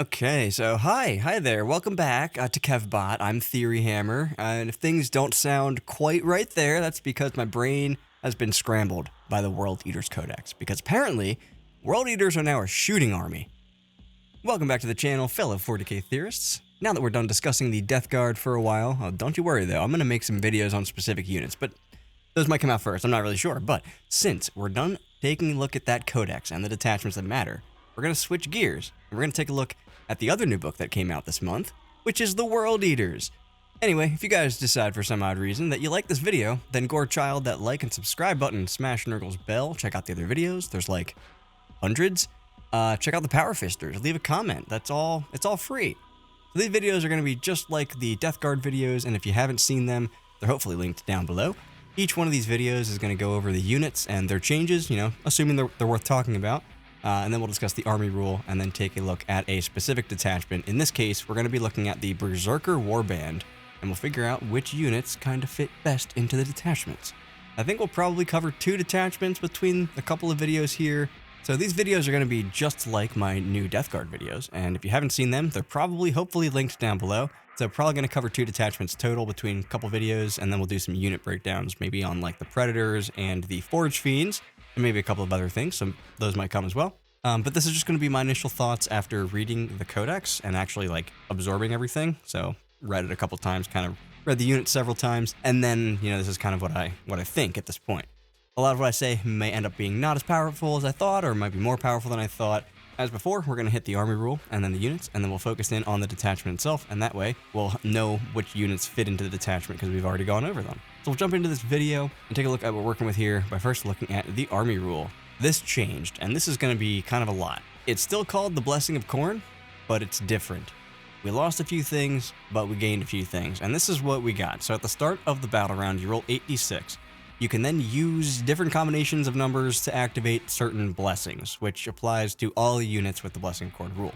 Okay, so hi there. Welcome back to KevBot. I'm Theory Hammer, and if things don't sound quite right there, that's because my brain has been scrambled by the World Eaters Codex, because apparently, World Eaters are now a shooting army. Welcome back to the channel, fellow 40k theorists. Now that we're done discussing the Death Guard for a while, don't you worry though, I'm going to make some videos on specific units, but those might come out first, I'm not really sure. But since we're done taking a look at that codex and the detachments that matter, we're going to switch gears, and we're going to take a look at the other new book that came out this month, which is the World Eaters. Anyway, if you guys decide for some odd reason that you like this video, then gore child that like and subscribe button, smash Nurgle's bell, check out the other videos, there's like hundreds. Check out the Power Fisters, leave a comment, it's all free. So these videos are going to be just like the Death Guard videos, and if you haven't seen them, they're hopefully linked down below. Each one of these videos is going to go over the units and their changes, you know, assuming they're worth talking about. And then we'll discuss the army rule and then take a look at a specific detachment. In this case, we're going to be looking at the Berzerker Warband, and we'll figure out which units kind of fit best into the detachments. I think we'll probably cover 2 detachments between a couple of videos here. So these videos are going to be just like my new Death Guard videos, and if you haven't seen them, they're probably hopefully linked down below. So probably going to cover 2 detachments total between a couple videos, and then we'll do some unit breakdowns, maybe on like the Predators and the Forge Fiends, and maybe a couple of other things, so those might come as well. But this is just going to be my initial thoughts after reading the codex and actually like absorbing everything. So read it a couple times, kind of read the unit several times, and then, you know, this is kind of what I think at this point. A lot of what I say may end up being not as powerful as I thought, or might be more powerful than I thought. As before, we're going to hit the army rule and then the units, and then we'll focus in on the detachment itself, and that way we'll know which units fit into the detachment because we've already gone over them. So we'll jump into this video and take a look at what we're working with here by first looking at the army rule. This changed, and this is going to be kind of a lot. It's still called the Blessing of Khorne, but it's different. We lost a few things, but we gained a few things, and this is what we got. So at the start of the battle round, you roll 8d6. You can then use different combinations of numbers to activate certain blessings, which applies to all units with the Blessing of Khorne rule.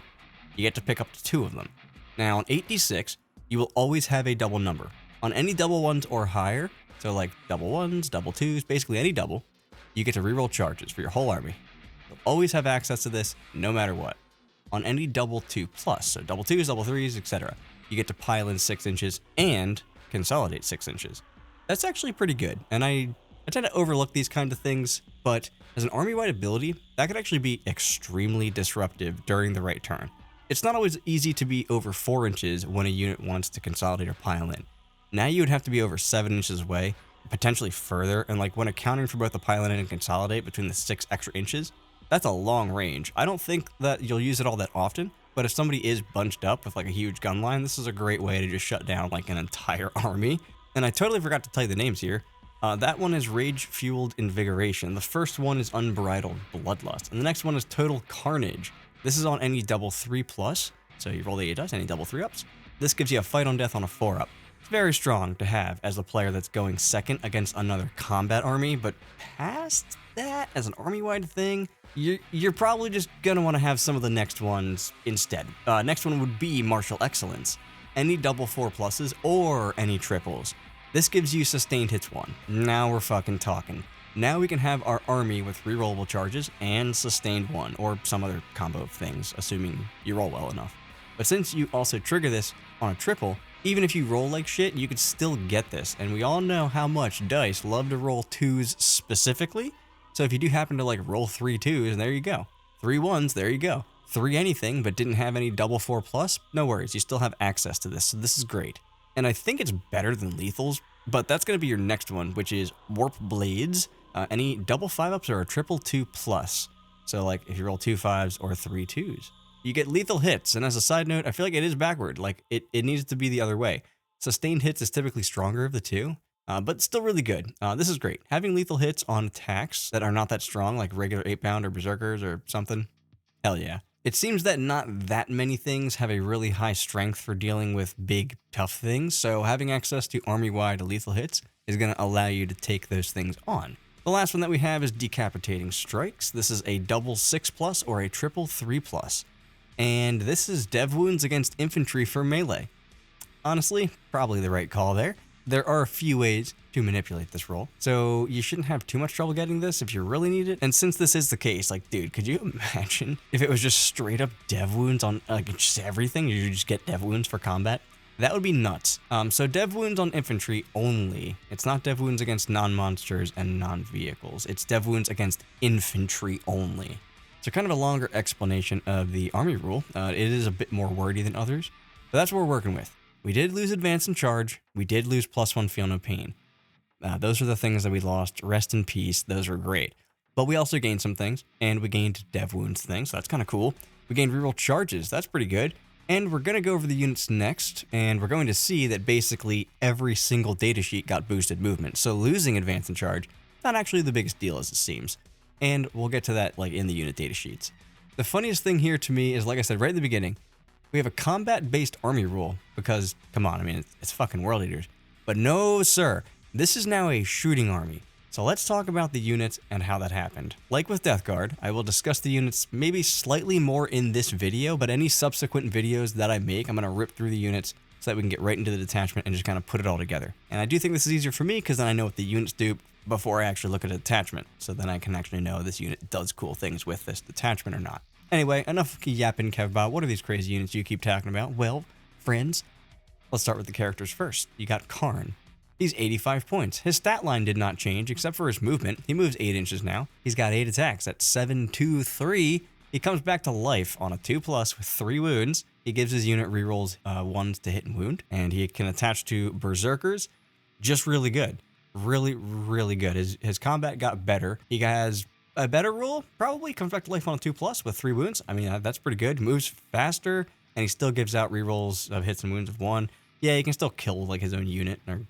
You get to pick up to 2 of them. Now on 8d6, you will always have a double number. On any double 1s or higher, so like double 1s, double 2s, basically any double, you get to reroll charges for your whole army. You'll always have access to this no matter what. On any double 2+, so double 2s, double 3s, etc., you get to pile in 6 inches and consolidate 6 inches. That's actually pretty good, and I tend to overlook these kind of things, but as an army-wide ability, that could actually be extremely disruptive during the right turn. It's not always easy to be over 4 inches when a unit wants to consolidate or pile in. Now you would have to be over 7 inches away, potentially further, and like when accounting for both the pile in and consolidate between the 6 extra inches, that's a long range. I don't think that you'll use it all that often, but if somebody is bunched up with like a huge gun line, this is a great way to just shut down like an entire army. And I totally forgot to tell you the names here. That one is Rage-Fueled Invigoration. The first one is Unbridled Bloodlust, and the next one is Total Carnage. This is on any double 3+, so you roll the 8 dice, any double 3-ups. This gives you a fight on death on a 4-up. It's very strong to have as a player that's going second against another combat army, but past that, as an army-wide thing, you're probably just gonna want to have some of the next ones instead. Next one would be Martial Excellence. Any double 4+s or any triples. This gives you sustained hits 1. Now we're fucking talking. Now we can have our army with rerollable charges and sustained 1, or some other combo of things, assuming you roll well enough. But since you also trigger this on a triple, even if you roll like shit, you could still get this, and we all know how much dice love to roll 2s specifically, so if you do happen to like roll 3 2s, there you go. 3 1s, there you go. 3 anything, but didn't have any double 4+, no worries, you still have access to this, so this is great. And I think it's better than lethals, but that's going to be your next one, which is Warp Blades. Any double 5-ups or a triple 2+. So like if you roll 2 5s or 3 2s, you get lethal hits. And as a side note, I feel like it is backward. Like it needs to be the other way. Sustained hits is typically stronger of the 2, but still really good. This is great. Having lethal hits on attacks that are not that strong, like regular 8-pound or Berserkers or something, hell yeah. It seems that not that many things have a really high strength for dealing with big, tough things, so having access to army-wide lethal hits is going to allow you to take those things on. The last one that we have is Decapitating Strikes. This is a double 6+ or a triple 3+. And this is Dev Wounds against Infantry for melee. Honestly, probably the right call there. there are a few ways to manipulate this roll, so you shouldn't have too much trouble getting this if you really need it. And since this is the case, like, dude, could you imagine if it was just straight up dev wounds on like just everything? You just get dev wounds for combat. That would be nuts. So dev wounds on infantry only. It's not dev wounds against non-monsters and non-vehicles. It's dev wounds against infantry only. So kind of a longer explanation of the army rule. It is a bit more wordy than others, but that's what we're working with. We did lose advance and charge. We did lose +1 feel no pain. Those are the things that we lost. Rest in peace. Those were great. But we also gained some things, and we gained dev wounds things, so that's kind of cool. We gained reroll charges. That's pretty good. And we're going to go over the units next, and we're going to see that basically every single datasheet got boosted movement. So losing advance and charge, not actually the biggest deal as it seems. And we'll get to that like in the unit datasheets. The funniest thing here to me is, like I said right at the beginning, we have a combat-based army rule because, come on, I mean, it's fucking World Eaters. But no, sir, this is now a shooting army. So let's talk about the units and how that happened. Like with Death Guard, I will discuss the units maybe slightly more in this video, but any subsequent videos that I make, I'm going to rip through the units so that we can get right into the detachment and just kind of put it all together. And I do think this is easier for me because then I know what the units do before I actually look at a detachment. So then I can actually know this unit does cool things with this detachment or not. Anyway, enough yapping, Kevbot. What are these crazy units you keep talking about? Well, friends, let's start with the characters first. You got Khorne. He's 85 points. His stat line did not change except for his movement. He moves 8 inches now. He's got 8 attacks at 7, 2, 3. He comes back to life on a 2+ with 3 wounds. He gives his unit rerolls 1s to hit and wound, and he can attach to Berzerkers. Just really good. Really, really good. His combat got better. He has a better roll, probably. Comes back to life on a 2+ with 3 wounds. I mean, that's pretty good. Moves faster, and he still gives out rerolls of hits and wounds of 1. Yeah, he can still kill like his own unit or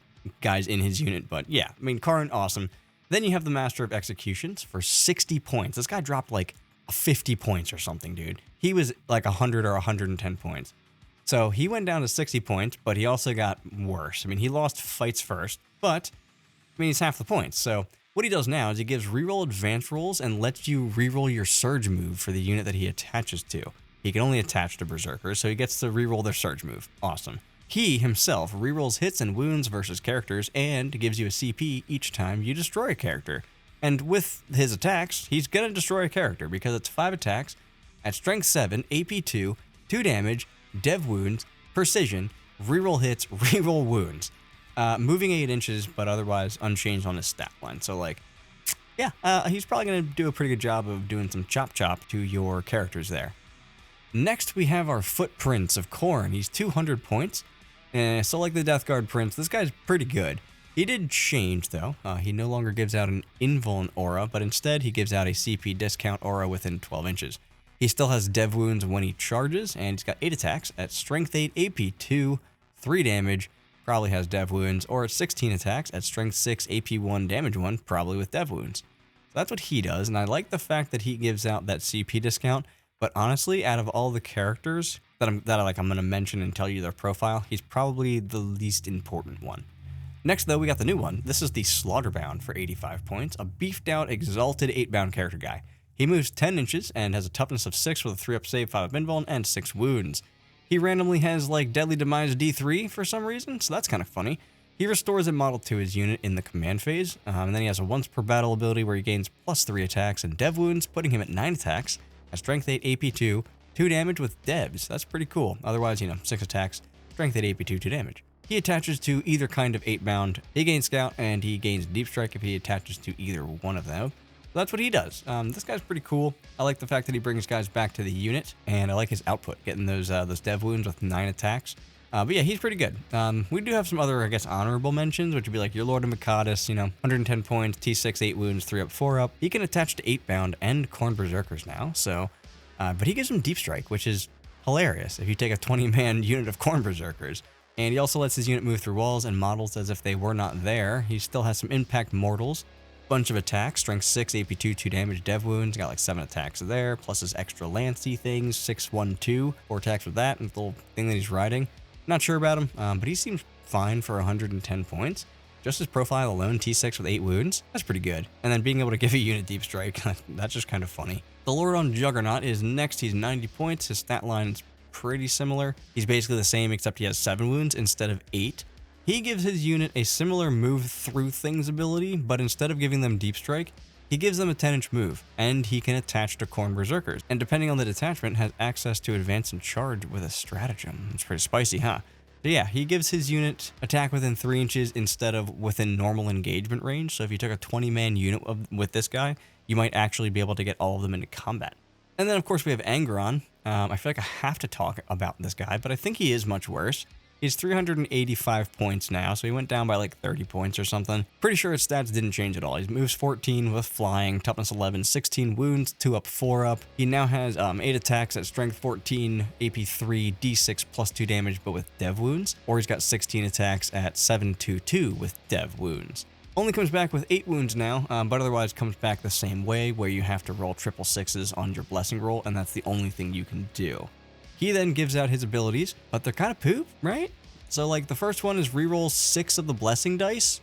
guys in his unit, but yeah, I mean, Khorne, awesome. Then you have the Master of Executions for 60 points. This guy dropped like 50 points or something, dude. He was like 100 or 110 points. So he went down to 60 points, but he also got worse. I mean, he lost fights first, but I mean, he's half the points. So what he does now is he gives reroll advance rolls and lets you reroll your surge move for the unit that he attaches to. He can only attach to Berserkers, so he gets to reroll their surge move. Awesome. He himself rerolls hits and wounds versus characters and gives you a CP each time you destroy a character. And with his attacks, he's gonna destroy a character because it's 5 attacks at strength 7, AP 2, 2 damage, dev wounds, precision, reroll hits, reroll wounds. Moving 8 inches, but otherwise unchanged on his stat line. So like, yeah, he's probably gonna do a pretty good job of doing some chop to your characters there. Next, we have our Footprints of Khorne. He's 200 points. So like the Death Guard Prince, this guy's pretty good. He did change though. He no longer gives out an invuln aura, but instead he gives out a CP discount aura within 12 inches. He still has dev wounds when he charges, and he's got 8 attacks at strength 8, AP 2, 3 damage, probably has dev wounds, or 16 attacks at strength 6, AP 1, damage 1, probably with dev wounds. So that's what he does, and I like the fact that he gives out that CP discount. But honestly, out of all the characters that I'm gonna mention and tell you their profile, he's probably the least important one. Next, though, we got the new one. This is the Slaughterbound for 85 points, a beefed out, exalted 8-bound character guy. He moves 10 inches and has a toughness of 6 with a 3-up save, 5-up invuln, and 6 wounds. He randomly has like Deadly Demise D3 for some reason, so that's kind of funny. He restores a model to his unit in the command phase, and then he has a once per battle ability where he gains +3 attacks and dev wounds, putting him at 9 attacks. At strength 8, AP 2, 2 damage with devs. That's pretty cool. Otherwise, 6 attacks, strength 8, AP 2, 2 damage. He attaches to either kind of 8-bound. He gains Scout, and he gains Deep Strike if he attaches to either one of them. So that's what he does. This guy's pretty cool. I like the fact that he brings guys back to the unit, and I like his output, getting those dev wounds with 9 attacks. But yeah, he's pretty good. We do have some other, I guess, honorable mentions, which would be like your Lord of Makadis, 110 points, T6, 8 wounds, 3-up, 4-up. He can attach to 8-bound and Khorne Berzerkers now, so... but he gives him Deep Strike, which is hilarious if you take a 20-man unit of Khorne Berzerkers. And he also lets his unit move through walls and models as if they were not there. He still has some Impact Mortals, bunch of attacks, strength 6, AP 2, 2 damage, dev wounds, got like 7 attacks there, plus his extra Lancey things, 6, 1, 2, 4 attacks with that, and the little thing that he's riding. Not sure about him, but he seems fine for 110 points. Just his profile alone, T6 with 8 wounds, that's pretty good. And then being able to give a unit Deep Strike, that's just kind of funny. The Lord on Juggernaut is next. He's 90 points. His stat line is pretty similar. He's basically the same, except he has 7 wounds instead of 8. He gives his unit a similar move through things ability, but instead of giving them deep strike, he gives them a 10-inch move, and he can attach to Khorne Berzerkers, and depending on the detachment, has access to advance and charge with a stratagem. It's pretty spicy, huh? So yeah, he gives his unit attack within 3 inches instead of within normal engagement range, so if you took a 20-man unit with this guy, you might actually be able to get all of them into combat. And then of course we have Angron. I feel like I have to talk about this guy, but I think he is much worse. He's 385 points now, so he went down by like 30 points or something. Pretty sure his stats didn't change at all. He moves 14 with flying, toughness 11, 16 wounds, 2 up, 4 up. He now has 8 attacks at strength 14, AP 3, D6 plus 2 damage, but with dev wounds. Or he's got 16 attacks at 7, 2, 2 with dev wounds. Only comes back with 8 wounds now, but otherwise comes back the same way, where you have to roll triple sixes on your blessing roll, and that's the only thing you can do. He then gives out his abilities, but they're kind of poop, right? So like the first one is reroll 6 of the blessing dice.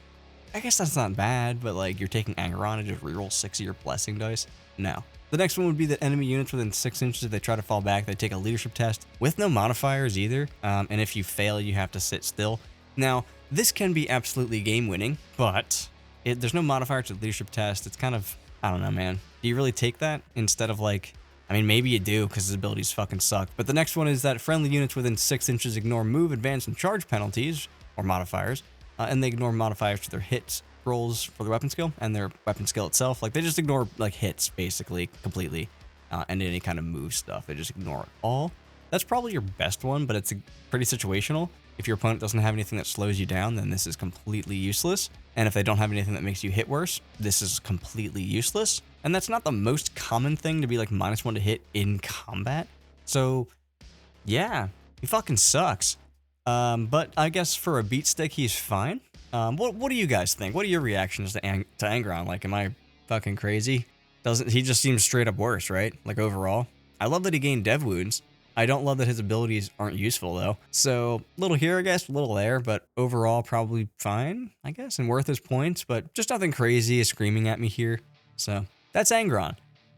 I guess that's not bad, but like you're taking Angron and just reroll 6 of your blessing dice? No. The next one would be that enemy units within 6 inches, if they try to fall back, they take a leadership test with no modifiers either. And if you fail, you have to sit still. Now, this can be absolutely game winning, but there's no modifier to the leadership test. It's kind of, I don't know, man. Do you really take that instead of like, I mean, maybe you do because his abilities fucking suck. But the next one is that friendly units within 6 inches ignore move, advance, and charge penalties, or modifiers, and they ignore modifiers to their hits rolls for their weapon skill and their weapon skill itself. Like, they just ignore, like, hits, basically, completely, and any kind of move stuff. They just ignore it all. That's probably your best one, but it's pretty situational. If your opponent doesn't have anything that slows you down, then this is completely useless. And if they don't have anything that makes you hit worse, this is completely useless. And that's not the most common thing to be like -1 to hit in combat. So yeah, he fucking sucks. But I guess for a beat stick, he's fine. What do you guys think? What are your reactions to Angron? Like, am I fucking crazy? He just seems straight up worse, right? Like overall. I love that he gained dev wounds. I don't love that his abilities aren't useful though. So little here, I guess, a little there, but overall probably fine, I guess, and worth his points, but just nothing crazy is screaming at me here. So that's Angron.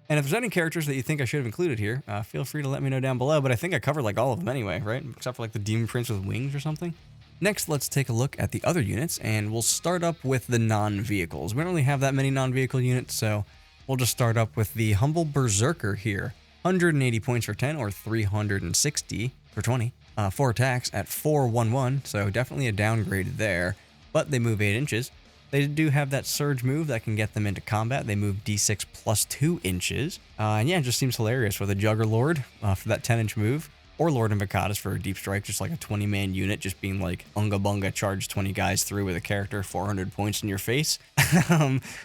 And if there's any characters that you think I should have included here, feel free to let me know down below, but I think I covered like all of them anyway, right? Except for like the Demon Prince with wings or something. Next, let's take a look at the other units, and we'll start up with the non-vehicles. We don't really have that many non-vehicle units, so we'll just start up with the humble Berzerker here. 180 points for 10, or 360 for 20. 4 attacks at 411, so definitely a downgrade there. But they move 8 inches. They do have that surge move that can get them into combat. They move D6 plus 2 inches. And yeah, it just seems hilarious with a Juggerlord for that 10-inch move. Or Lord Invocatus for a deep strike, just like a 20-man unit, just being like, unga bunga, charge 20 guys through with a character, 400 points in your face.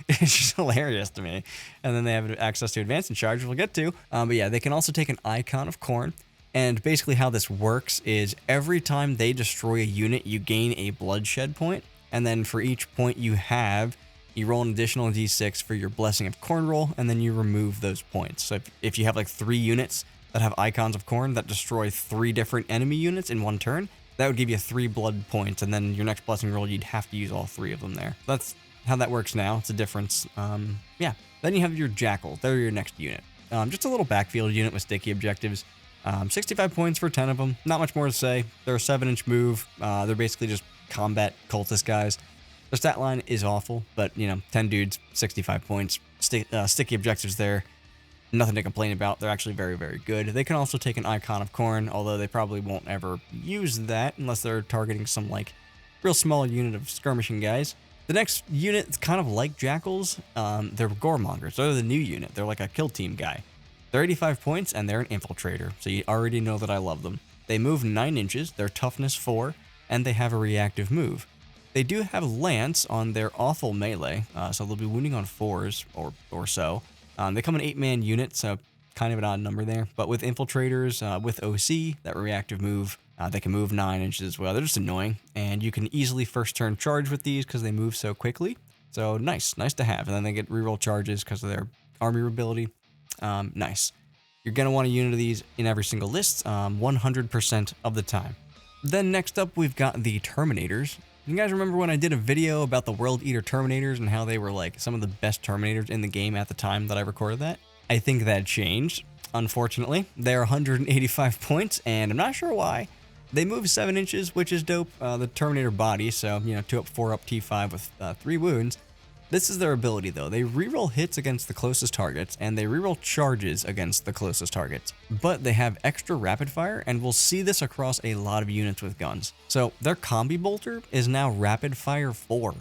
It's just hilarious to me. And then they have access to advance and charge, which we'll get to. But yeah, they can also take an icon of Khorne. And basically how this works is every time they destroy a unit, you gain a bloodshed point. And then for each point you have, you roll an additional D6 for your Blessing of Khorne roll, and then you remove those points. So if you have like 3 units that have icons of Khorne that destroy 3 different enemy units in one turn, that would give you 3 blood points, and then your next blessing roll, you'd have to use all 3 of them there. That's how that works now. It's a difference. Yeah. Then you have your Jackal. They're your next unit. Just a little backfield unit with sticky objectives. 65 points for 10 of them. Not much more to say. They're a 7-inch move. They're basically just combat cultist guys. Their stat line is awful, but, you know, 10 dudes, 65 points. Sticky objectives there. Nothing to complain about. They're actually very, very good. They can also take an icon of Khorne, although they probably won't ever use that unless they're targeting some, like, real small unit of skirmishing guys. The next unit is kind of like Jackals. They're Goremongers. They're the new unit. They're like a kill team guy. They're 85 points, and they're an infiltrator, so you already know that I love them. They move 9 inches, they're toughness 4, and they have a reactive move. They do have Lance on their awful melee, so they'll be wounding on 4s or so. They come in 8-man unit, so kind of an odd number there. But with infiltrators, with OC, that reactive move, they can move 9 inches as well. They're just annoying, and you can easily first turn charge with these because they move so quickly. So nice to have. And then they get reroll charges because of their army ability. Nice. You're going to want a unit of these in every single list, 100% of the time. Then next up, we've got the Terminators. You guys remember when I did a video about the World Eater Terminators and how they were like some of the best Terminators in the game at the time that I recorded that? I think that changed, unfortunately. They're 185 points, and I'm not sure why. They move 7 inches, which is dope. The Terminator body, so, 2 up, 4 up, T5 with 3 wounds. This is their ability, though. They reroll hits against the closest targets, and they reroll charges against the closest targets. But they have extra rapid fire, and we'll see this across a lot of units with guns. So their Combi Bolter is now rapid fire 4.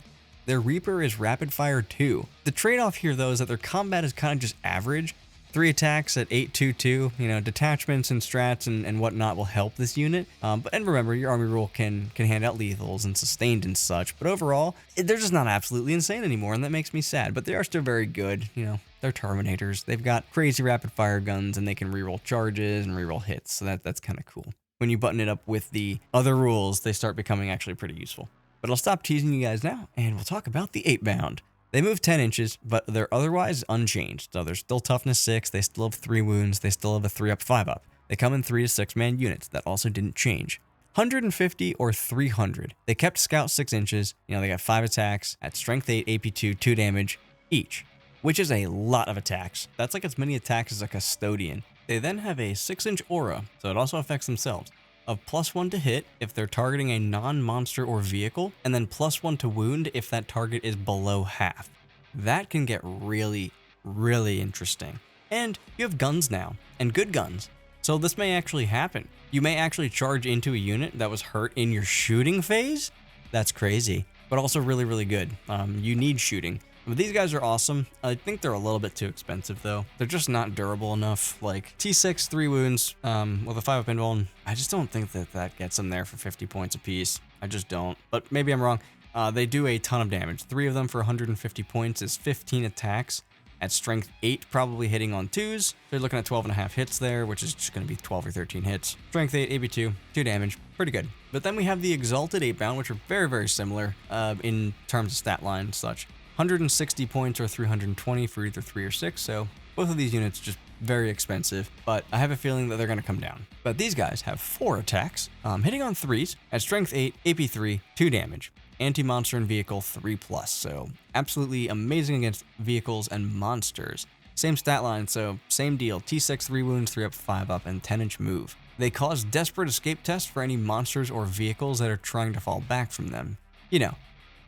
Their Reaper is rapid fire 2. The trade-off here, though, is that their combat is kind of just average. 3 attacks at 822, detachments and strats and whatnot will help this unit. And remember, your army rule can hand out lethals and sustained and such, but overall, they're just not absolutely insane anymore, and that makes me sad, but they are still very good. They're Terminators. They've got crazy rapid fire guns, and they can reroll charges and reroll hits, so that's kind of cool. When you button it up with the other rules, they start becoming actually pretty useful. But I'll stop teasing you guys now, and we'll talk about the 8-bound. They move 10 inches, but they're otherwise unchanged. So they're still toughness 6, they still have 3 wounds, they still have a 3 up, 5 up. They come in 3 to 6 man units. That also didn't change. 150 or 300. They kept Scout 6 inches. They got 5 attacks at strength 8, AP 2, 2 damage each, which is a lot of attacks. That's like as many attacks as a Custodian. They then have a 6-inch aura, so it also affects themselves, of +1 to hit if they're targeting a non-monster or vehicle, and then +1 to wound if that target is below half. That can get really, really interesting. And you have guns now, and good guns. So this may actually happen. You may actually charge into a unit that was hurt in your shooting phase. That's crazy, but also really, really good. You need shooting. But these guys are awesome. I think they're a little bit too expensive, though. They're just not durable enough. Like, T6, 3 wounds with a 5 up invuln. I just don't think that gets them there for 50 points apiece. I just don't. But maybe I'm wrong. They do a ton of damage. 3 of them for 150 points is 15 attacks. At strength 8, probably hitting on 2s. They're looking at 12.5 hits there, which is just going to be 12 or 13 hits. Strength 8, AB2, 2 damage. Pretty good. But then we have the Exalted 8-bound, which are very, very similar in terms of stat line and such. 160 points or 320 for either 3 or 6, so both of these units just very expensive, but I have a feeling that they're going to come down. But these guys have 4 attacks, hitting on 3s, at strength 8, AP3, 2 damage, anti-monster and vehicle 3+, so absolutely amazing against vehicles and monsters. Same stat line, so same deal, T6, 3 wounds, 3 up, 5 up, and 10-inch move. They cause desperate escape tests for any monsters or vehicles that are trying to fall back from them.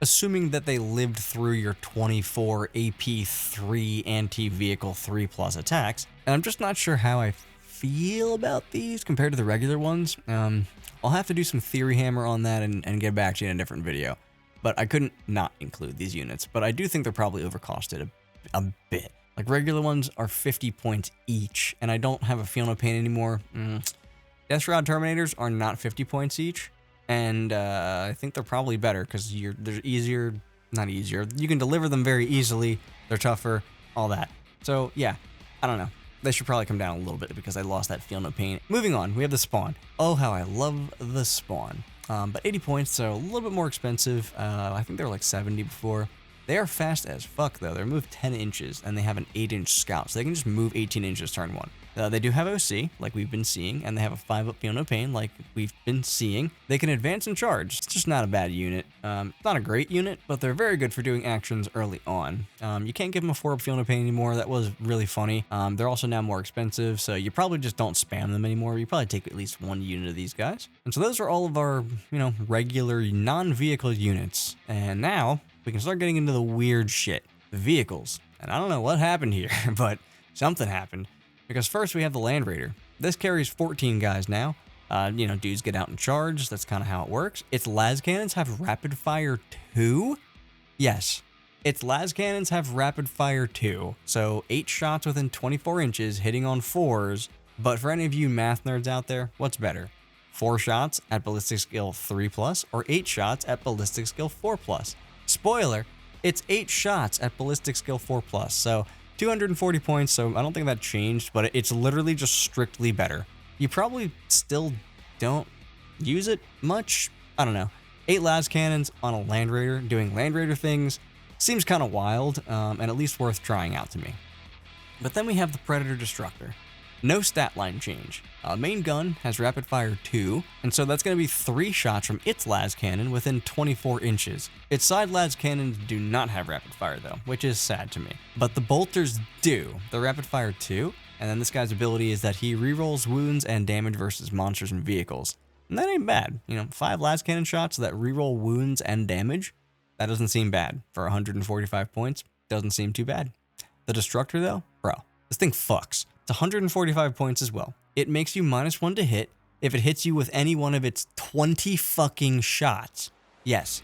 Assuming that they lived through your 24 AP3 anti-vehicle 3+ attacks, and I'm just not sure how I feel about these compared to the regular ones. I'll have to do some theory hammer on that and get back to you in a different video, but I couldn't not include these units, but I do think they're probably overcosted a bit. Like, regular ones are 50 points each, and I don't have a Feel No Pain anymore. Death Shroud Terminators are not 50 points each. And I think they're probably better because they're easier, not easier. You can deliver them very easily. They're tougher, all that. So yeah, I don't know. They should probably come down a little bit because I lost that Feel No Pain. Moving on, we have the Spawn. Oh, how I love the Spawn. But 80 points, so a little bit more expensive. I think they were like 70 before. They are fast as fuck though. They're moved 10 inches and they have an 8-inch scout, so they can just move 18 inches turn 1. They do have OC, like we've been seeing, and they have a 5 up Feel No Pain, like we've been seeing. They can advance and charge. It's just not a bad unit. It's not a great unit, but they're very good for doing actions early on. You can't give them a 4 up Feel No Pain anymore. That was really funny. They're also now more expensive, so you probably just don't spam them anymore. You probably take at least 1 unit of these guys. And so those are all of our, regular non-vehicle units. And now we can start getting into the weird shit. The vehicles. And I don't know what happened here, but something happened. Because first we have the Land Raider. This carries 14 guys now. Dudes get out and charge. That's kind of how it works. Its las cannons have rapid fire 2. Yes, its las cannons have rapid fire 2. So 8 shots within 24 inches hitting on 4s. But for any of you math nerds out there, what's better? 4 shots at ballistic skill 3+ or 8 shots at ballistic skill 4+? Spoiler, it's 8 shots at ballistic skill 4+. So 240 points, so I don't think that changed, but it's literally just strictly better. You probably still don't use it much. I don't know. 8 las cannons on a Land Raider doing Land Raider things seems kind of wild, and at least worth trying out to me. But then we have the Predator Destructor. No stat line change. Main gun has rapid fire 2, and so that's going to be 3 shots from its las cannon within 24 inches. Its side las cannons do not have rapid fire though, which is sad to me. But the bolters do. The rapid fire 2, and then this guy's ability is that he rerolls wounds and damage versus monsters and vehicles. And that ain't bad. You know, 5 las cannon shots that reroll wounds and damage. That doesn't seem bad. For 145 points, doesn't seem too bad. The Destructor, though, bro, this thing fucks. It's 145 points as well. It makes you -1 to hit if it hits you with any one of its 20 fucking shots. Yes,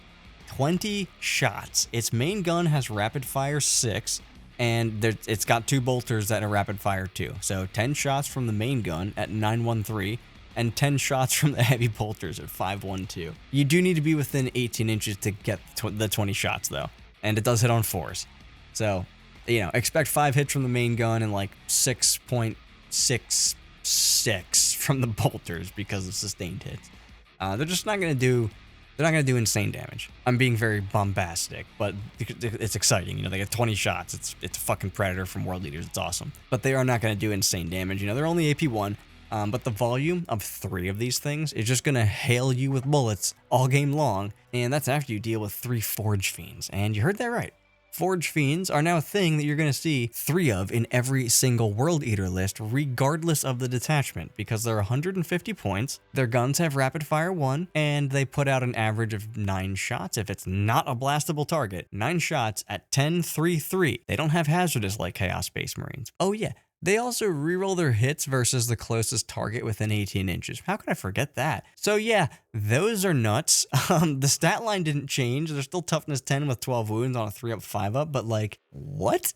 20 shots. Its main gun has rapid fire 6, and it's got 2 bolters that are rapid fire 2. So 10 shots from the main gun at 913, and 10 shots from the heavy bolters at 512. You do need to be within 18 inches to get the 20 shots, though, and it does hit on 4s. So, you know, expect 5 hits from the main gun and like 6.66 from the bolters because of sustained hits. They're just not gonna do. They're not gonna do insane damage. I'm being very bombastic, but it's exciting. You know, they get 20 shots. It's a fucking predator from World Eaters. It's awesome. But they are not gonna do insane damage. You know, they're only AP1. But the volume of 3 of these things is just gonna hail you with bullets all game long, and that's after you deal with 3 Forge Fiends. And you heard that right. Forge Fiends are now a thing that you're going to see 3 of in every single World Eater list, regardless of the detachment, because they're 150 points, their guns have rapid fire 1, and they put out an average of 9 shots if it's not a blastable target. 9 shots at 10-3-3. They don't have hazardous like Chaos Space Marines. Oh yeah, they also reroll their hits versus the closest target within 18 inches. How could I forget that? So yeah, those are nuts. The stat line didn't change. They're still toughness 10 with 12 wounds on a 3-up, 5-up, but like, what?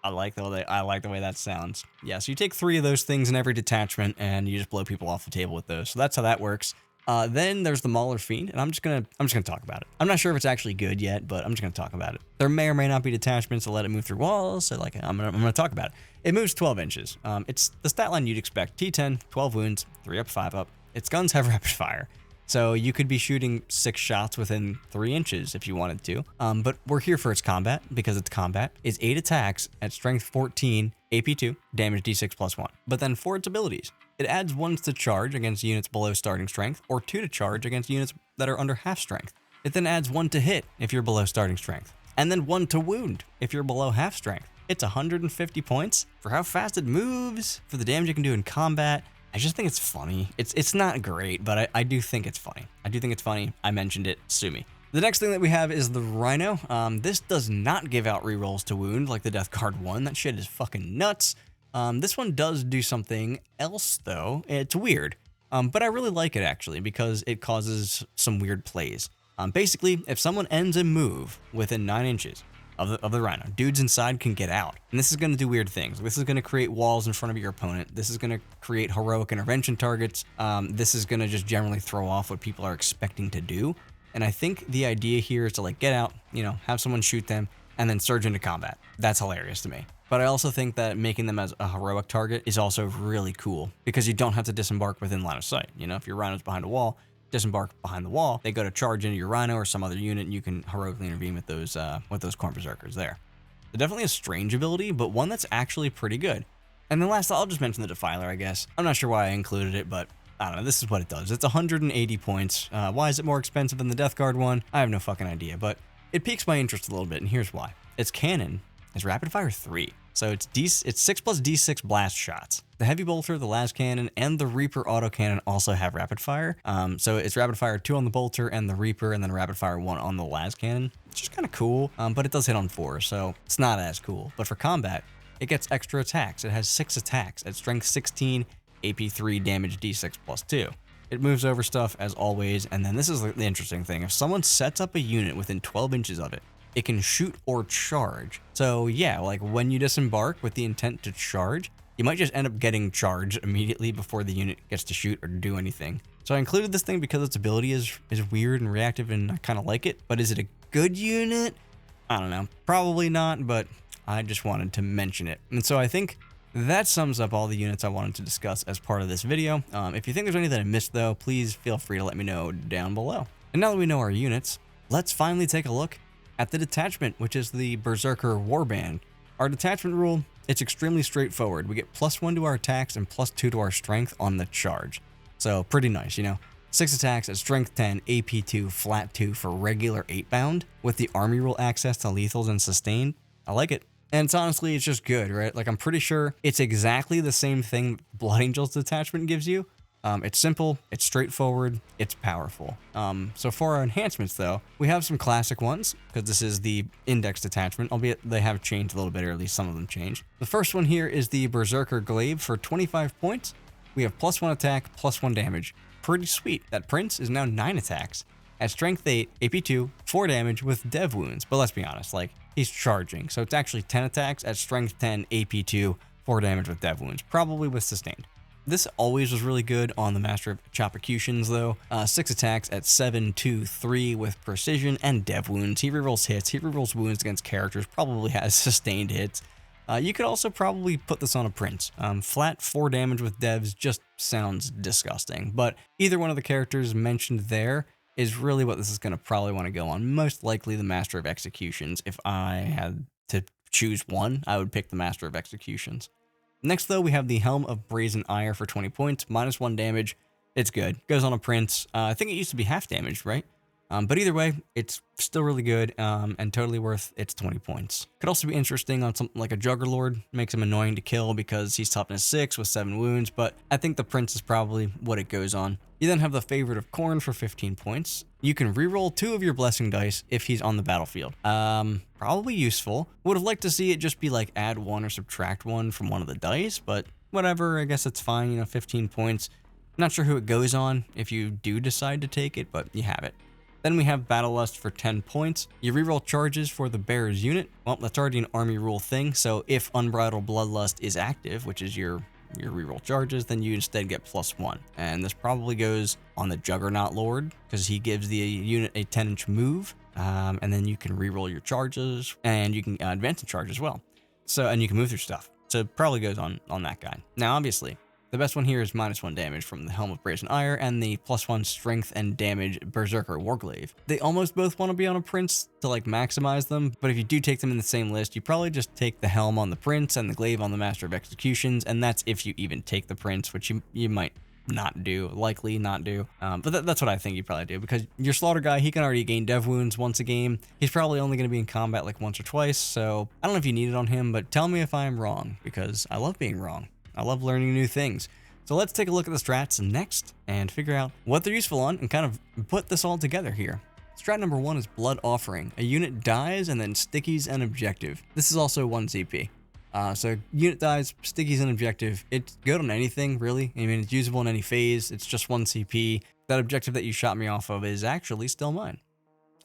I like the way that sounds. Yeah, so you take 3 of those things in every detachment and you just blow people off the table with those. So that's how that works. Then there's the Mauler Fiend, and I'm just gonna talk about it. I'm not sure if it's actually good yet, but I'm just gonna talk about it. There may or may not be detachments to let it move through walls, so like I'm gonna talk about it. It moves 12 inches. It's the stat line you'd expect: T10, 12 wounds, 3-up, 5-up. Its guns have rapid fire, so you could be shooting 6 shots within 3 inches if you wanted to. But we're here for its combat because its combat is 8 attacks at strength 14, AP2, damage D6 +1. But then for its abilities, it adds 1 to charge against units below starting strength, or 2 to charge against units that are under half strength. It then adds 1 to hit if you're below starting strength, and then 1 to wound if you're below half strength. It's 150 points for how fast it moves, for the damage it can do in combat. I just think it's funny. It's not great, but I do think it's funny. I mentioned it. Sue me. The next thing that we have is the Rhino. This does not give out rerolls to wound like the Death Guard 1. That shit is fucking nuts. This one does do something else, though. It's weird, but I really like it, actually, because it causes some weird plays. Basically, if someone ends a move within 9 inches of the Rhino, dudes inside can get out. And this is going to do weird things. This is going to create walls in front of your opponent. This is going to create heroic intervention targets. This is going to just generally throw off what people are expecting to do. And I think the idea here is to, like, get out, you know, have someone shoot them, and then surge into combat. That's hilarious to me. But I also think that making them as a heroic target is also really cool, because you don't have to disembark within line of sight. You know, if your Rhino's behind a wall, disembark behind the wall, they go to charge into your Rhino or some other unit, and you can heroically intervene with those Khorne Berzerkers there. They're definitely a strange ability, but one that's actually pretty good. And then last, I'll just mention the Defiler, I guess. I'm not sure why I included it, but I don't know, this is what it does. It's 180 points. Why is it more expensive than the Death Guard one? I have no fucking idea, but it piques my interest a little bit, and here's why. Its cannon is rapid fire 3. So it's 6 plus D6 blast shots. The heavy bolter, the las cannon, and the Reaper autocannon also have rapid fire. So it's rapid fire 2 on the bolter and the Reaper, and then rapid fire 1 on the las cannon. It's just kind of cool, but it does hit on 4, so it's not as cool. But for combat, it gets extra attacks. It has 6 attacks at strength 16, AP3, damage D6 +2. It moves over stuff as always, and then this is the interesting thing. If someone sets up a unit within 12 inches of it, it can shoot or charge. So yeah, like when you disembark with the intent to charge, you might just end up getting charged immediately before the unit gets to shoot or do anything. So I included this thing because its ability is weird and reactive, and I kind of like it. But is it a good unit? I don't know. Probably not, but I just wanted to mention it. And so I think that sums up all the units I wanted to discuss as part of this video. If you think there's any that I missed, though, please feel free to let me know down below. And now that we know our units, let's finally take a look at the detachment, which is the Berzerker Warband. Our detachment rule, it's extremely straightforward. We get +1 to our attacks and +2 to our strength on the charge. So pretty nice, you know. 6 attacks at strength 10, AP2, flat 2 for regular 8-bound, with the army rule access to lethals and sustained. I like it. And it's honestly, it's just good, right? Like, I'm pretty sure it's exactly the same thing Blood Angel's detachment gives you, It's simple, it's straightforward, it's powerful. So for our enhancements though, we have some classic ones, because this is the index detachment, albeit they have changed a little bit, or at least some of them changed. The first one here is the Berzerker Glaive for 25 points. We have +1 attack, +1 damage. Pretty sweet. That Prince is now 9 attacks. At strength 8, AP 2, 4 damage with dev wounds. But let's be honest, like, he's charging. So it's actually 10 attacks at strength 10, AP 2, 4 damage with dev wounds. Probably with sustained. This always was really good on the Master of Choppercutions though. 6 attacks at 7, 2, 3 with precision and dev wounds. He rerolls hits, he rerolls wounds against characters, probably has sustained hits. You could also probably put this on a Prince. Flat 4 damage with devs just sounds disgusting, but either one of the characters mentioned there is really what this is going to probably want to go on. Most likely the Master of Executions. If I had to choose one, I would pick the Master of Executions. Next though, we have the Helm of Brazen Ire for 20 points, -1 damage. It's good. Goes on a Prince. I think it used to be half damage, right? But either way, it's still really good and totally worth its 20 points. Could also be interesting on something like a Juggerlord. Makes him annoying to kill because he's toughness 6 with 7 wounds, but I think the Prince is probably what it goes on. You then have the Favorite of Khorne for 15 points. You can reroll 2 of your Blessing dice if he's on the battlefield. Probably useful. Would have liked to see it just be like add 1 or subtract 1 from one of the dice, but whatever, I guess it's fine, you know, 15 points. Not sure who it goes on if you do decide to take it, but you have it. Then we have Battle Lust for 10 points. You reroll charges for the Bear's unit. Well, that's already an army rule thing, so if Unbridled Bloodlust is active, which is your reroll charges, then you instead get +1. And this probably goes on the Juggernaut Lord, because he gives the unit a 10-inch move, and then you can reroll your charges, and you can advance and charge as well. So, and you can move through stuff. So it probably goes on that guy. Now, obviously, the best one here is -1 damage from the Helm of Brazen Ire and the +1 strength and damage Berzerker Warglaive. They almost both want to be on a Prince to like maximize them, but if you do take them in the same list, you probably just take the Helm on the Prince and the Glaive on the Master of Executions, and that's if you even take the Prince, which you might not do, likely not do. But that's what I think you probably do, because your Slaughter guy, he can already gain dev wounds once a game. He's probably only going to be in combat like once or twice, so I don't know if you need it on him, but tell me if I'm wrong, because I love being wrong. I love learning new things. So let's take a look at the strats next and figure out what they're useful on and kind of put this all together here. Strat number 1 is Blood Offering. A unit dies and then stickies an objective. This is also 1 CP. So unit dies, stickies an objective. It's good on anything, really. I mean, it's usable in any phase. It's just 1 CP. That objective that you shot me off of is actually still mine.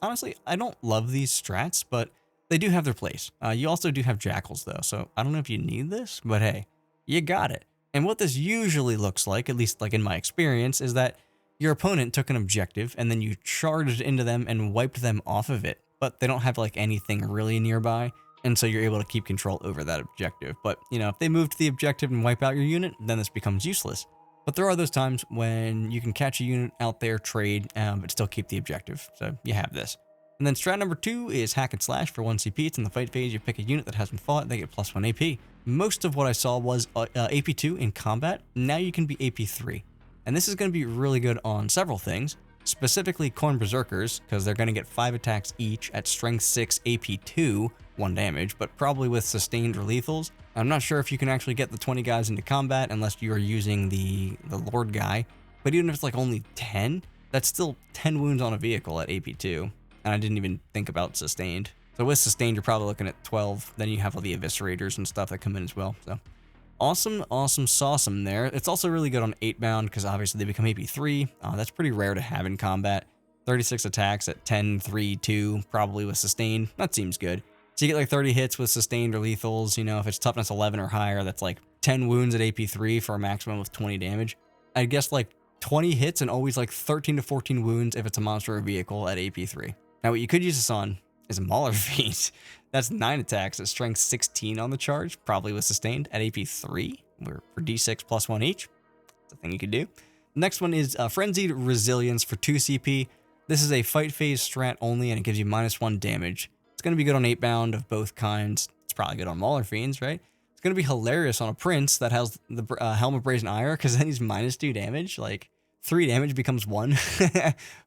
Honestly, I don't love these strats, but they do have their place. You also do have Jackals though, so I don't know if you need this, but hey, you got it. And what this usually looks like, at least like in my experience, is that your opponent took an objective and then you charged into them and wiped them off of it, but they don't have like anything really nearby, and so you're able to keep control over that objective. But, you know, if they move to the objective and wipe out your unit, then this becomes useless. But there are those times when you can catch a unit out there, trade, but still keep the objective, so you have this. And then strat number 2 is Hack and Slash for 1 CP. It's in the fight phase. You pick a unit that hasn't fought, they get +1 AP. Most of what I saw was AP 2 in combat. Now you can be AP 3. And this is going to be really good on several things, specifically Khorne Berzerkers, because they're going to get 5 attacks each at strength 6, AP 2, 1 damage, but probably with sustained or lethals. I'm not sure if you can actually get the 20 guys into combat unless you are using the Lord guy, but even if it's like only 10, that's still 10 wounds on a vehicle at AP 2. And I didn't even think about sustained. So with sustained, you're probably looking at 12. Then you have all the eviscerators and stuff that come in as well. So awesome, awesome, sawsome there. It's also really good on 8-bound because obviously they become AP 3. That's pretty rare to have in combat. 36 attacks at 10, 3, 2, probably with sustained. That seems good. So you get like 30 hits with sustained or lethals. You know, if it's toughness 11 or higher, that's like 10 wounds at AP 3 for a maximum of 20 damage. I guess like 20 hits and always like 13 to 14 wounds if it's a monster or vehicle at AP 3. Now, what you could use this on is a Mauler Fiend. That's 9 attacks at strength 16 on the charge, probably with sustained at AP 3, for D6 +1 each. That's a thing you could do. Next one is Frenzied Resilience for 2 CP. This is a fight phase strat only, and it gives you -1 damage. It's going to be good on 8-bound of both kinds. It's probably good on Mauler Fiends, right? It's going to be hilarious on a Prince that has the Helm of Brazen Ire, because then he's -2 damage. Like, 3 damage becomes 1,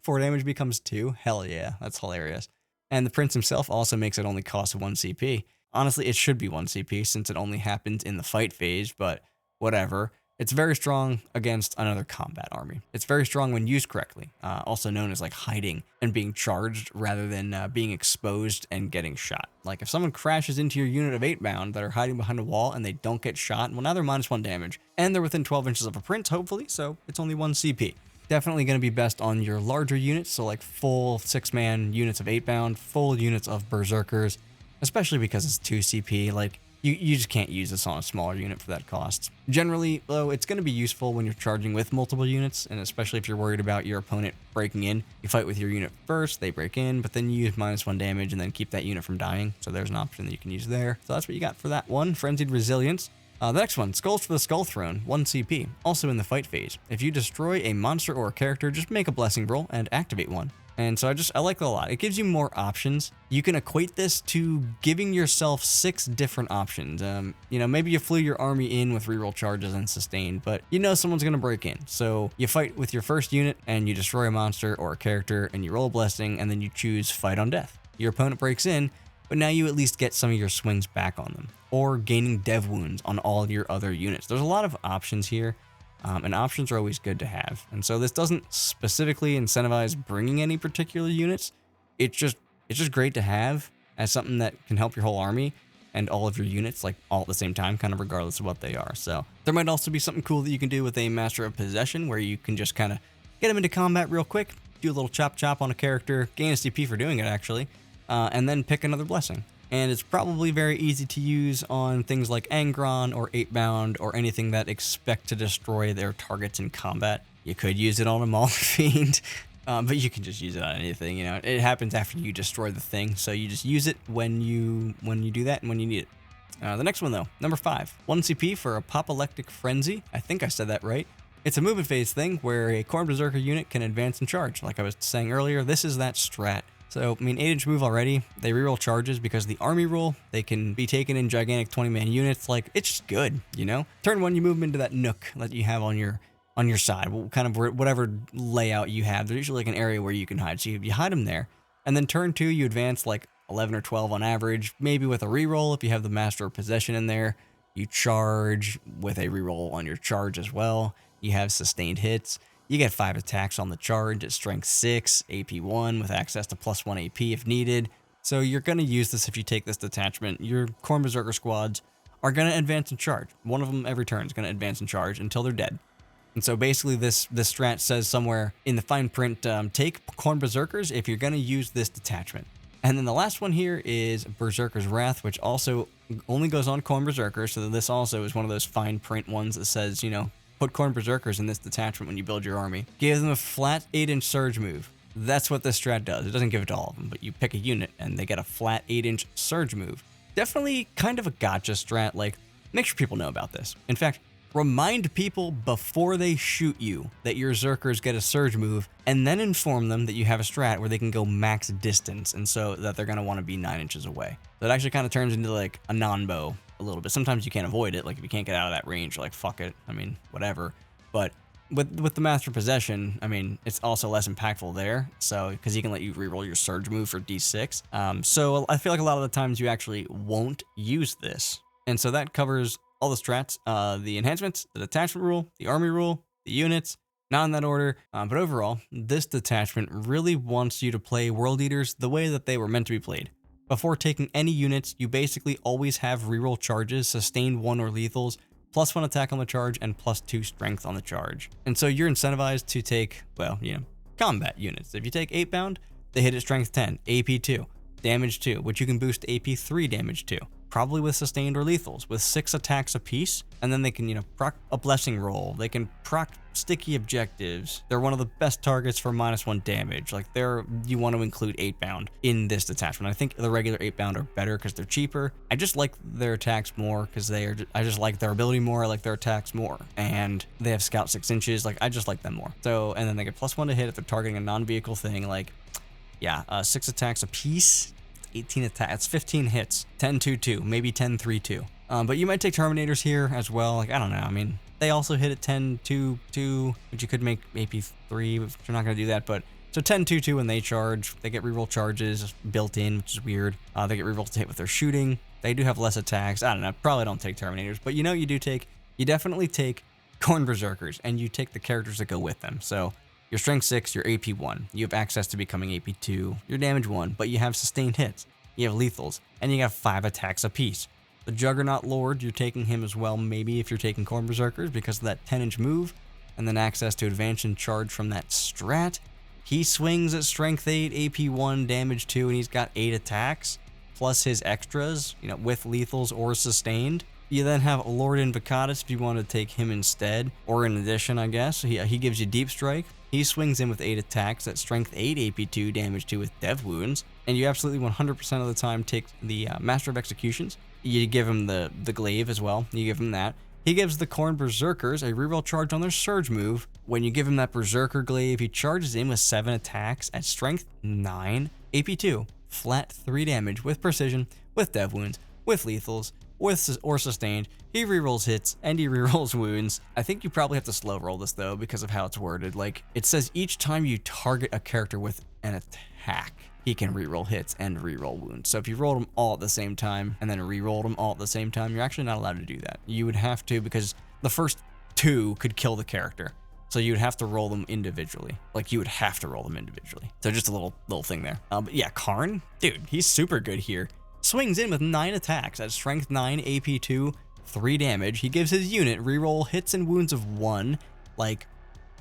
4 damage becomes 2. Hell yeah, that's hilarious. And the Prince himself also makes it only cost 1 CP. Honestly, it should be 1 CP since it only happens in the fight phase, but whatever. It's very strong against another combat army. It's very strong when used correctly, also known as like hiding and being charged rather than being exposed and getting shot. Like if someone crashes into your unit of 8-bound that are hiding behind a wall and they don't get shot, well, now they're -1 damage and they're within 12 inches of a print, hopefully, so it's only 1 CP. Definitely going to be best on your larger units, so like full 6-man units of 8-bound, full units of Berzerkers, especially because it's 2 CP. Like you just can't use this on a smaller unit for that cost. Generally, though, it's going to be useful when you're charging with multiple units, and especially if you're worried about your opponent breaking in. You fight with your unit first, they break in, but then you use -1 damage and then keep that unit from dying. So there's an option that you can use there. So that's what you got for that one, Frenzied Resilience. The next one, Skulls for the Skull Throne, 1 CP, also in the fight phase. If you destroy a monster or a character, just make a blessing roll and activate one. And so I like it a lot. It gives you more options. You can equate this to giving yourself 6 different options. You know, maybe you flew your army in with reroll charges and sustained, but you know someone's going to break in. So you fight with your first unit and you destroy a monster or a character and you roll a blessing and then you choose fight on death. Your opponent breaks in, but now you at least get some of your swings back on them, or gaining dev wounds on all your other units. There's a lot of options here. And options are always good to have. And so this doesn't specifically incentivize bringing any particular units. It's just great to have as something that can help your whole army and all of your units, like all at the same time, kind of regardless of what they are. So there might also be something cool that you can do with a Master of Possession, where you can just kind of get them into combat real quick, do a little chop on a character, gain a CP for doing it actually, and then pick another blessing. And it's probably very easy to use on things like Angron or 8-bound or anything that expect to destroy their targets in combat. You could use it on a Maul Fiend, but you can just use it on anything. You know, it happens after you destroy the thing, so you just use it when you do that and when you need it. The next one though, number 5, 1 CP for Apoplectic Frenzy. I think I said that right. It's a movement phase thing where a Khorne Berzerker unit can advance and charge. Like I was saying earlier, this is that strat. So, I mean, 8-inch move already, they reroll charges because the army rule, they can be taken in gigantic 20-man units. Like, it's just good, you know? Turn 1, you move them into that nook that you have on your side, kind of whatever layout you have. There's usually like an area where you can hide, so you hide them there. And then turn 2, you advance like 11 or 12 on average, maybe with a reroll if you have the Master of Possession in there. You charge with a reroll on your charge as well. You have sustained hits. You get 5 attacks on the charge at strength 6, AP 1 with access to +1 AP if needed. So you're going to use this if you take this detachment. Your Khorne Berzerker squads are going to advance and charge. One of them every turn is going to advance and charge until they're dead. And so basically this strat says somewhere in the fine print, take Khorne Berzerkers if you're going to use this detachment. And then the last one here is Berzerker's Wrath, which also only goes on Khorne Berzerker. So this also is one of those fine print ones that says, you know, put Khorne Berzerkers in this detachment when you build your army. Give them a flat 8-inch surge move. That's what this strat does. It doesn't give it to all of them, but you pick a unit and they get a flat 8-inch surge move. Definitely kind of a gotcha strat. Like, make sure people know about this. In fact, remind people before they shoot you that your Zerkers get a surge move, and then inform them that you have a strat where they can go max distance, and so that they're going to want to be 9 inches away. So it actually kind of turns into like a non-bow a little bit. Sometimes you can't avoid it. Like if you can't get out of that range, like fuck it. I mean, whatever. But with the Master Possession, I mean, it's also less impactful there. So because he can let you reroll your surge move for D6. So I feel like a lot of the times you actually won't use this. And so that covers all the strats, the enhancements, the detachment rule, the army rule, the units, not in that order. But overall, this detachment really wants you to play World Eaters the way that they were meant to be played. Before taking any units, you basically always have reroll charges, sustained 1 or lethals, +1 attack on the charge, and +2 strength on the charge. And so you're incentivized to take, well, you know, combat units. If you take 8-bound, they hit at strength 10, AP 2, damage 2, which you can boost AP 3 damage to. Probably with sustained or lethals, with 6 attacks apiece, and then they can, you know, proc a blessing roll. They can proc sticky objectives. They're one of the best targets for -1 damage. Like you want to include 8-bound in this detachment. I think the regular 8-bound are better because they're cheaper. I just like their attacks more because I just like their ability more. I like their attacks more, and they have scout 6 inches. Like I just like them more. So, and then they get +1 to hit if they're targeting a non-vehicle thing. Like, yeah, 6 attacks apiece. 18 attacks, 15 hits, 10-2-2, maybe 10-3-2. But you might take Terminators here as well. Like, I don't know. I mean, they also hit at 10-2-2, which you could make AP 3, but you're not going to do that. But so 10-2-2 when they charge, they get reroll charges built in, which is weird. They get reroll to hit with their shooting. They do have less attacks. I don't know. Probably don't take Terminators, but you know, you definitely take Khorne Berzerkers, and you take the characters that go with them. So you're strength 6, you're AP 1. You have access to becoming AP 2, you're damage 1, but you have sustained hits, you have lethals, and you got 5 attacks apiece. The Juggernaut Lord, you're taking him as well, maybe if you're taking Khorne Berzerkers because of that 10-inch move, and then access to advance and charge from that strat. He swings at strength 8, AP 1, damage 2, and he's got 8 attacks, plus his extras, with lethals or sustained. You then have Lord Invocatus if you want to take him instead, or in addition, I guess. He gives you Deep Strike. He swings in with 8 attacks at strength 8, AP 2, damage 2 with Death Wounds, and you absolutely 100% of the time take the Master of Executions. You give him the Glaive as well, you give him that. He gives the Khorne Berzerkers a reroll charge on their Surge move. When you give him that Berzerker Glaive, he charges in with 7 attacks at strength 9, AP 2, flat 3 damage with precision, with Death Wounds, with lethals, or sustained. He rerolls hits and he rerolls wounds. I think you probably have to slow roll this though because of how it's worded. Like, it says each time you target a character with an attack, he can reroll hits and reroll wounds. So if you rolled them all at the same time and then rerolled them all at the same time, you're actually not allowed to do that. You would have to, because the first 2 could kill the character. So you would have to roll them individually. Like, you would have to roll them individually. So just a little thing there. But yeah, Khorne, dude, he's super good here. Swings in with 9 attacks at strength 9, AP 2, 3 damage. He gives his unit reroll hits and wounds of 1. Like,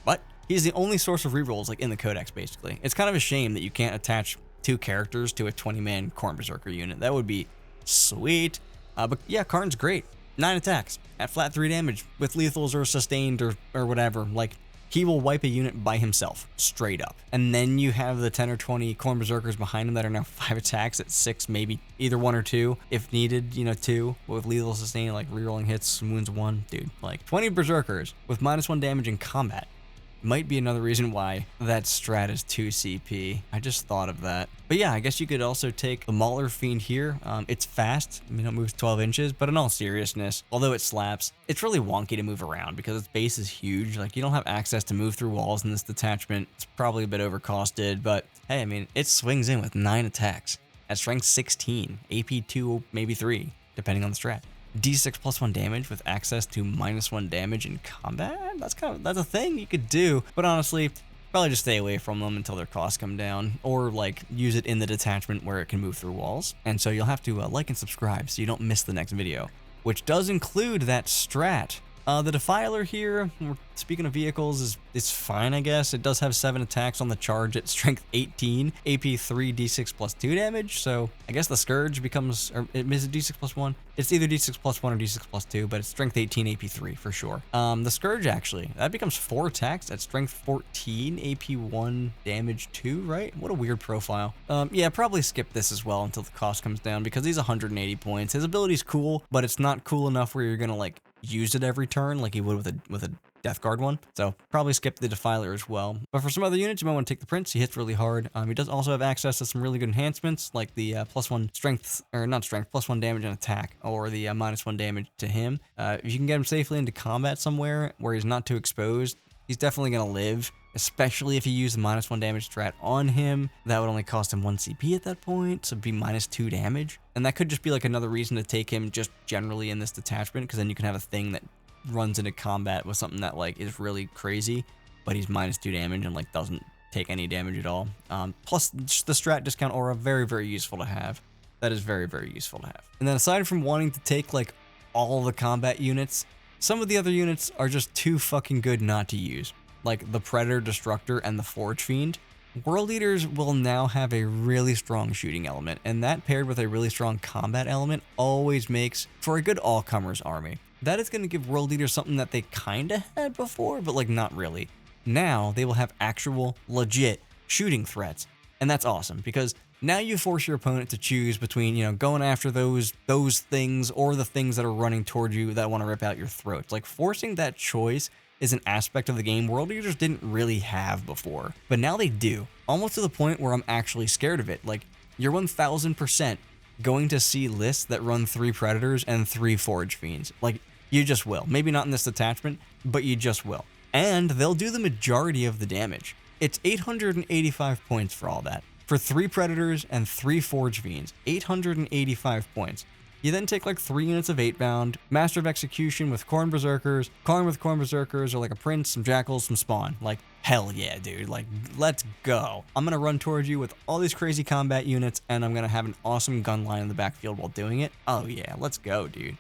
what? He's the only source of rerolls, like, in the Codex, basically. It's kind of a shame that you can't attach 2 characters to a 20-man Khorne Berzerker unit. That would be sweet. But yeah, Khorne's great. 9 attacks at flat 3 damage with lethals or sustained or whatever. Like, he will wipe a unit by himself, straight up. And then you have the 10 or 20 Khorne Berzerkers behind him that are now 5 attacks at 6, maybe either 1 or 2. If needed, 2 with lethal sustain, like rerolling hits and wounds 1. Dude, like 20 Berzerkers with -1 damage in combat might be another reason why that strat is 2 CP. I just thought of that. But yeah, I guess you could also take the Mauler Fiend here. It's fast, it moves 12 inches, but in all seriousness, although it slaps, it's really wonky to move around because its base is huge. Like, you don't have access to move through walls in this detachment. It's probably a bit overcosted, but hey, it swings in with 9 attacks at strength 16, AP 2, maybe 3, depending on the strat. D6 +1 damage with access to -1 damage in combat. That's a thing you could do, but honestly, probably just stay away from them until their costs come down, or like use it in the detachment where it can move through walls. And so you'll have to like and subscribe so you don't miss the next video, which does include that strat. The Defiler here, speaking of vehicles, is fine, I guess. It does have 7 attacks on the charge at strength 18, AP 3, D6 +2 damage. So I guess the Scourge becomes, or is it D6 +1? It's either D6 +1 or D6 +2, but it's strength 18, AP 3 for sure. The Scourge, actually, that becomes 4 attacks at strength 14, AP 1, damage 2, right? What a weird profile. Yeah, probably skip this as well until the cost comes down because he's 180 points. His ability's cool, but it's not cool enough where you're gonna like use it every turn like you would with a Death Guard one. So probably skip the Defiler as well. But for some other units, you might want to take the Prince. He hits really hard. He does also have access to some really good enhancements like the +1 strength, or not strength, +1 damage and attack, or the -1 damage to him. If you can get him safely into combat somewhere where he's not too exposed, he's definitely going to live, especially if you use the -1 damage strat on him. That would only cost him 1 CP at that point, so it'd be -2 damage. And that could just be like another reason to take him just generally in this detachment, because then you can have a thing that runs into combat with something that like is really crazy, but he's -2 damage and like doesn't take any damage at all. Plus the strat discount aura, very, very useful to have. That is very, very useful to have. And then aside from wanting to take like all the combat units, some of the other units are just too fucking good not to use. Like the Predator Destructor and the Forge Fiend. World Eaters will now have a really strong shooting element, and that paired with a really strong combat element always makes for a good all-comers army. That is going to give World Eaters something that they kinda had before, but like not really. Now they will have actual, legit shooting threats, and that's awesome, because now you force your opponent to choose between, going after those things or the things that are running toward you that want to rip out your throats. Like, forcing that choice is an aspect of the game World Eaters didn't really have before, but now they do, almost to the point where I'm actually scared of it. Like, you're 1000% going to see lists that run 3 Predators and 3 Forge Fiends. Like, you just will. Maybe not in this detachment, but you just will. And they'll do the majority of the damage. It's 885 points for all that. For 3 Predators and 3 Forge Fiends, 885 points. You then take like 3 units of 8-bound, Master of Execution with Khorne Berzerkers, Khorne with Khorne Berzerkers, or like a Prince, some Jackals, some Spawn. Like, hell yeah, dude. Like, let's go. I'm gonna run towards you with all these crazy combat units, and I'm gonna have an awesome gun line in the backfield while doing it. Oh yeah, let's go, dude.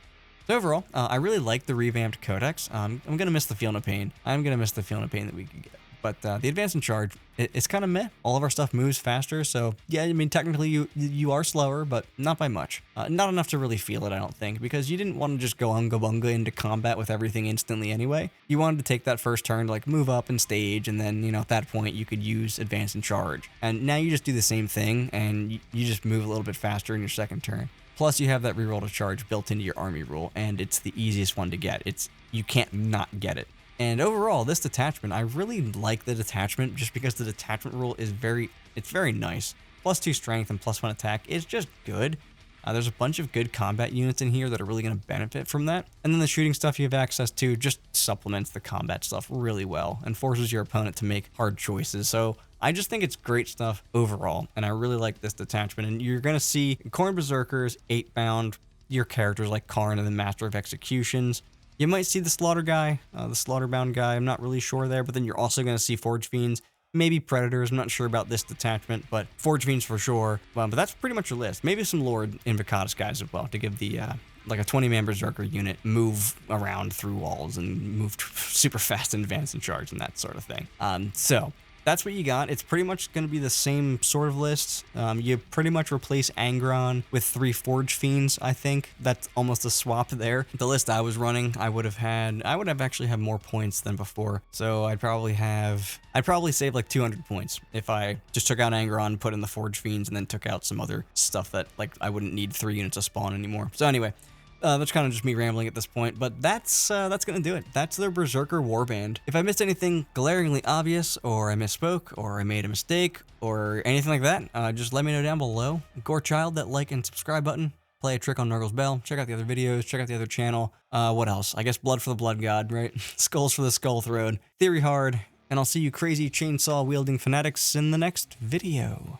So overall, I really like the revamped Codex. I'm gonna miss the Feel No Pain. I'm gonna miss the Feel No Pain that we could get. But the Advance and Charge, it's kind of meh. All of our stuff moves faster, so yeah, I mean, technically you are slower, but not by much. Not enough to really feel it, I don't think, because you didn't want to just go unga bunga into combat with everything instantly anyway. You wanted to take that first turn to like move up and stage, and then, you know, at that point you could use Advance and Charge. And now you just do the same thing, and you just move a little bit faster in your second turn. Plus you have that reroll to charge built into your army rule, and it's the easiest one to get. You can't not get it. And overall, this detachment, I really like the detachment just because the detachment rule is very nice. +2 strength and +1 attack is just good. There's a bunch of good combat units in here that are really going to benefit from that. And then the shooting stuff you have access to just supplements the combat stuff really well and forces your opponent to make hard choices. So I just think it's great stuff overall, and I really like this detachment. And you're going to see Khorne Berzerkers, 8-bound, your characters like Karn and the Master of Executions. You might see the Slaughter guy, the Slaughterbound guy, I'm not really sure there, but then you're also going to see Forge Fiends, maybe Predators, I'm not sure about this detachment, but Forge Fiends for sure. But that's pretty much your list. Maybe some Lord Invocatus guys as well to give the, like a 20-man Berzerker unit move around through walls and move super fast and advance and charge and that sort of thing. So that's what you got. It's pretty much going to be the same sort of list. You pretty much replace Angron with 3 Forge Fiends, I think. That's almost a swap there. The list I was running, I would have actually had more points than before. So I'd probably save like 200 points if I just took out Angron, put in the Forge Fiends, and then took out some other stuff that like I wouldn't need 3 units of spawn anymore. So anyway, that's kind of just me rambling at this point, but that's gonna do it. That's the Berzerker Warband. If I missed anything glaringly obvious, or I misspoke, or I made a mistake, or anything like that, just let me know down below. Gore Child, that like and subscribe button. Play a trick on Nurgle's Bell. Check out the other videos. Check out the other channel. What else? I guess Blood for the Blood God, right? Skulls for the Skull Throne. Theory hard. And I'll see you crazy chainsaw wielding fanatics in the next video.